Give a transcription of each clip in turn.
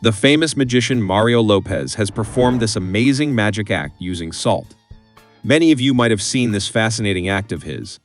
The famous magician Mario Lopez has performed this amazing magic act using salt. Many of you might have seen this fascinating act of his.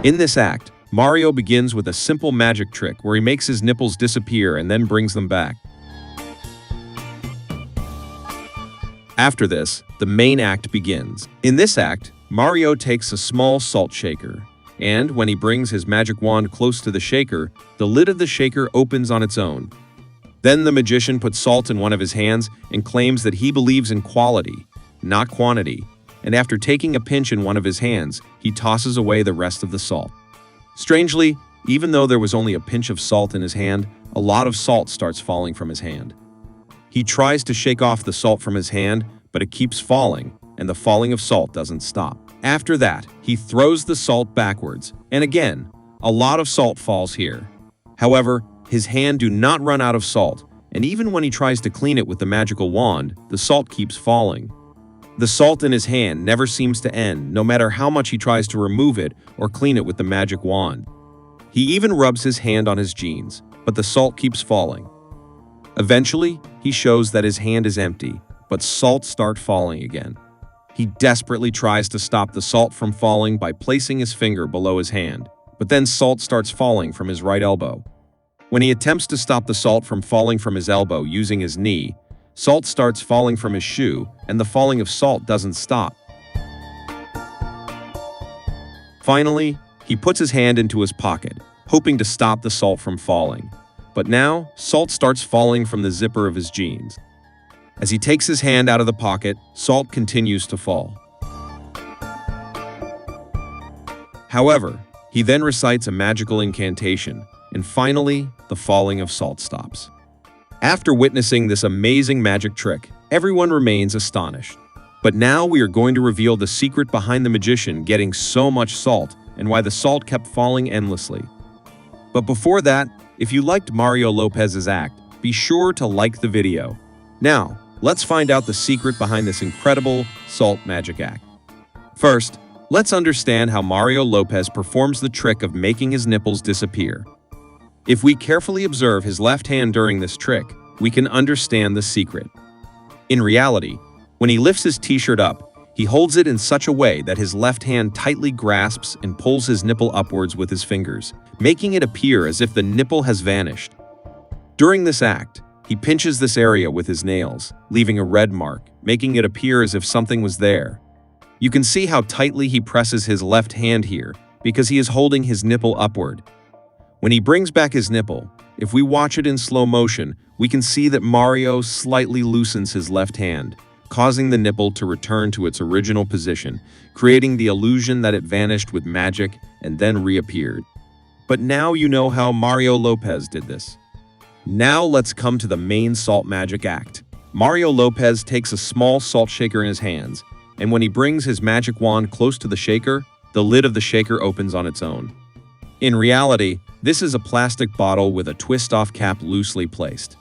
In this act, Mario begins with a simple magic trick where he makes his nipples disappear and then brings them back. After this, the main act begins. In this act, Mario takes a small salt shaker, and when he brings his magic wand close to the shaker, the lid of the shaker opens on its own. Then the magician puts salt in one of his hands and claims that he believes in quality, not quantity, and after taking a pinch in one of his hands, he tosses away the rest of the salt. Strangely, even though there was only a pinch of salt in his hand, a lot of salt starts falling from his hand. He tries to shake off the salt from his hand, but it keeps falling, and the falling of salt doesn't stop. After that, he throws the salt backwards, and again, a lot of salt falls here. However, his hand do not run out of salt, and even when he tries to clean it with the magical wand, the salt keeps falling. The salt in his hand never seems to end, no matter how much he tries to remove it or clean it with the magic wand. He even rubs his hand on his jeans, but the salt keeps falling. Eventually, he shows that his hand is empty, but salt starts falling again. He desperately tries to stop the salt from falling by placing his finger below his hand, but then salt starts falling from his right elbow. When he attempts to stop the salt from falling from his elbow using his knee, salt starts falling from his shoe, and the falling of salt doesn't stop. Finally, he puts his hand into his pocket, hoping to stop the salt from falling. But now, salt starts falling from the zipper of his jeans. As he takes his hand out of the pocket, salt continues to fall. However, he then recites a magical incantation, and finally, the falling of salt stops. After witnessing this amazing magic trick, everyone remains astonished. But now we are going to reveal the secret behind the magician getting so much salt and why the salt kept falling endlessly. But before that, if you liked Mario Lopez's act, be sure to like the video. Now, let's find out the secret behind this incredible salt magic act. First, let's understand how Mario Lopez performs the trick of making his nipples disappear. If we carefully observe his left hand during this trick, we can understand the secret. In reality, when he lifts his t-shirt up, he holds it in such a way that his left hand tightly grasps and pulls his nipple upwards with his fingers, making it appear as if the nipple has vanished. During this act, he pinches this area with his nails, leaving a red mark, making it appear as if something was there. You can see how tightly he presses his left hand here, because he is holding his nipple upward. When he brings back his nipple, if we watch it in slow motion, we can see that Mario slightly loosens his left hand, causing the nipple to return to its original position, creating the illusion that it vanished with magic and then reappeared. But now you know how Mario Lopez did this. Now let's come to the main salt magic act. Mario Lopez takes a small salt shaker in his hands, and when he brings his magic wand close to the shaker, the lid of the shaker opens on its own. In reality, this is a plastic bottle with a twist-off cap loosely placed.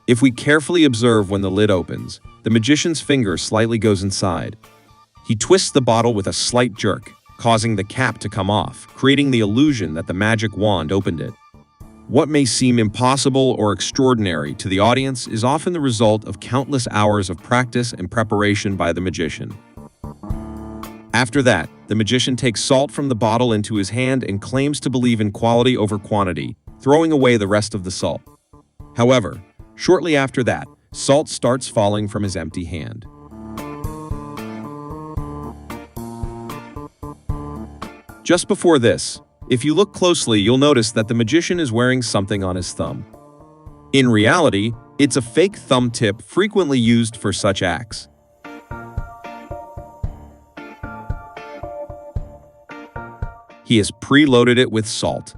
If we carefully observe when the lid opens, the magician's finger slightly goes inside. He twists the bottle with a slight jerk, causing the cap to come off, creating the illusion that the magic wand opened it. What may seem impossible or extraordinary to the audience is often the result of countless hours of practice and preparation by the magician. After that, the magician takes salt from the bottle into his hand and claims to believe in quality over quantity, throwing away the rest of the salt. However, shortly after that, salt starts falling from his empty hand. Just before this, if you look closely, you'll notice that the magician is wearing something on his thumb. In reality, it's a fake thumb tip frequently used for such acts. He has preloaded it with salt,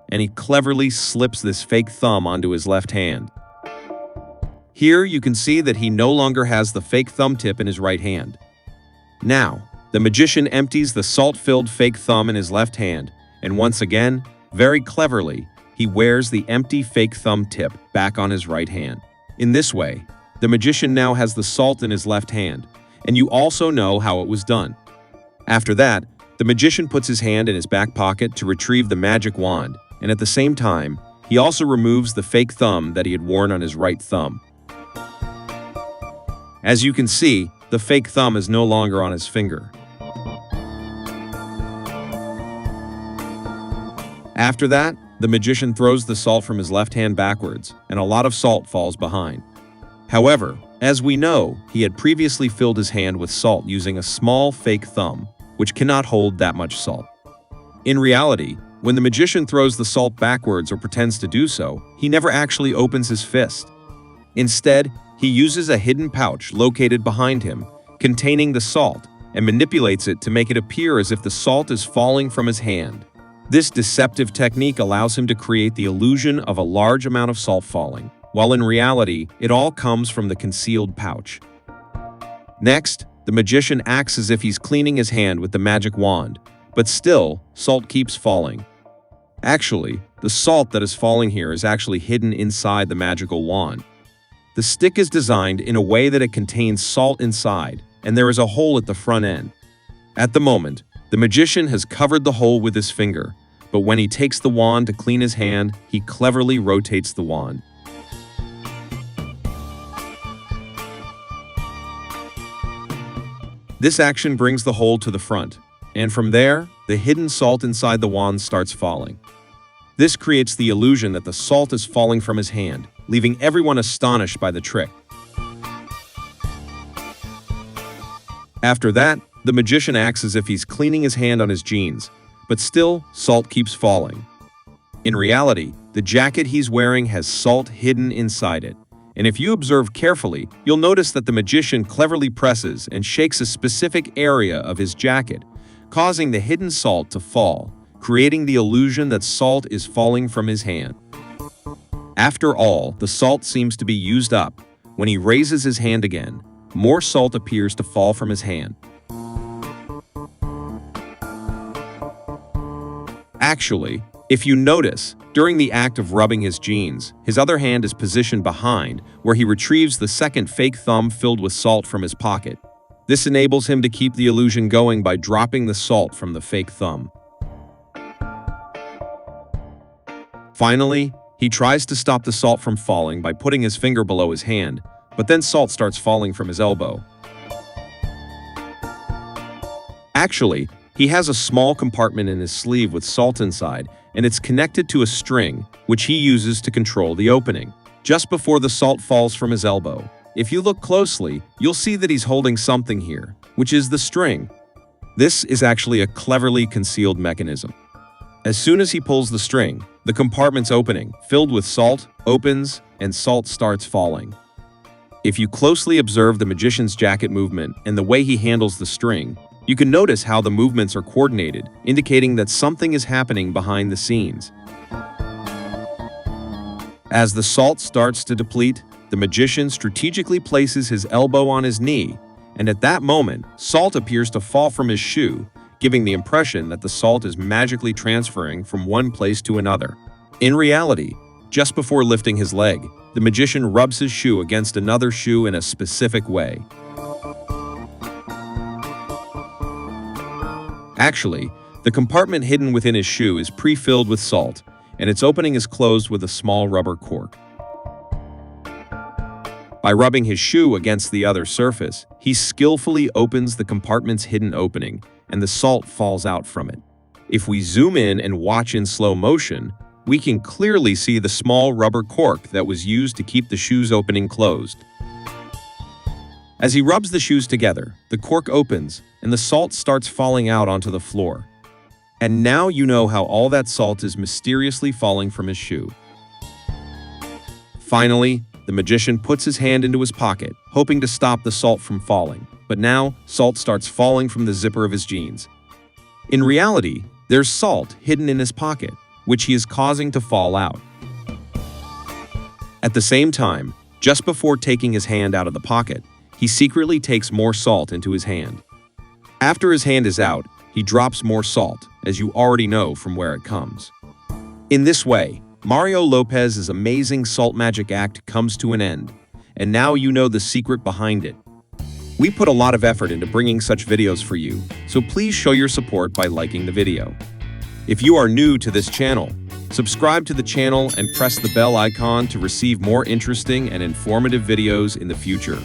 and he cleverly slips this fake thumb onto his left hand. Here you can see that he no longer has the fake thumb tip in his right hand. Now, the magician empties the salt-filled fake thumb in his left hand, and once again, very cleverly, he wears the empty fake thumb tip back on his right hand. In this way, the magician now has the salt in his left hand, and you also know how it was done. After that, the magician puts his hand in his back pocket to retrieve the magic wand, and at the same time, he also removes the fake thumb that he had worn on his right thumb. As you can see, the fake thumb is no longer on his finger. After that, the magician throws the salt from his left hand backwards, and a lot of salt falls behind. However, as we know, he had previously filled his hand with salt using a small fake thumb, which cannot hold that much salt. In reality, when the magician throws the salt backwards or pretends to do so, he never actually opens his fist. Instead, he uses a hidden pouch located behind him, containing the salt, and manipulates it to make it appear as if the salt is falling from his hand. This deceptive technique allows him to create the illusion of a large amount of salt falling, while in reality, it all comes from the concealed pouch. Next, the magician acts as if he's cleaning his hand with the magic wand, but still, salt keeps falling. Actually, the salt that is falling here is actually hidden inside the magical wand. The stick is designed in a way that it contains salt inside, and there is a hole at the front end. At the moment, the magician has covered the hole with his finger, but when he takes the wand to clean his hand, he cleverly rotates the wand. This action brings the hole to the front, and from there, the hidden salt inside the wand starts falling. This creates the illusion that the salt is falling from his hand, leaving everyone astonished by the trick. After that, the magician acts as if he's cleaning his hand on his jeans, but still, salt keeps falling. In reality, the jacket he's wearing has salt hidden inside it, and if you observe carefully, you'll notice that the magician cleverly presses and shakes a specific area of his jacket, causing the hidden salt to fall, creating the illusion that salt is falling from his hand. After all, the salt seems to be used up. When he raises his hand again, more salt appears to fall from his hand. Actually, if you notice, during the act of rubbing his jeans, his other hand is positioned behind, where he retrieves the second fake thumb filled with salt from his pocket. This enables him to keep the illusion going by dropping the salt from the fake thumb. Finally, he tries to stop the salt from falling by putting his finger below his hand, but then salt starts falling from his elbow. Actually, he has a small compartment in his sleeve with salt inside, and it's connected to a string, which he uses to control the opening. Just before the salt falls from his elbow, if you look closely, you'll see that he's holding something here, which is the string. This is actually a cleverly concealed mechanism. As soon as he pulls the string, the compartment's opening, filled with salt, opens, and salt starts falling. If you closely observe the magician's jacket movement and the way he handles the string, you can notice how the movements are coordinated, indicating that something is happening behind the scenes. As the salt starts to deplete, the magician strategically places his elbow on his knee, and at that moment, salt appears to fall from his shoe, giving the impression that the salt is magically transferring from one place to another. In reality, just before lifting his leg, the magician rubs his shoe against another shoe in a specific way. Actually, the compartment hidden within his shoe is pre-filled with salt, and its opening is closed with a small rubber cork. By rubbing his shoe against the other surface, he skillfully opens the compartment's hidden opening, and the salt falls out from it. If we zoom in and watch in slow motion, we can clearly see the small rubber cork that was used to keep the shoe's opening closed. As he rubs the shoes together, the cork opens, and the salt starts falling out onto the floor. And now you know how all that salt is mysteriously falling from his shoe. Finally, the magician puts his hand into his pocket, hoping to stop the salt from falling, but now salt starts falling from the zipper of his jeans. In reality, there's salt hidden in his pocket, which he is causing to fall out. At the same time, just before taking his hand out of the pocket, he secretly takes more salt into his hand. After his hand is out, he drops more salt, as you already know from where it comes. In this way, Mario Lopez's amazing salt magic act comes to an end, and now you know the secret behind it. We put a lot of effort into bringing such videos for you, so please show your support by liking the video. If you are new to this channel, Subscribe to the channel and press the bell icon to receive more interesting and informative videos in the future.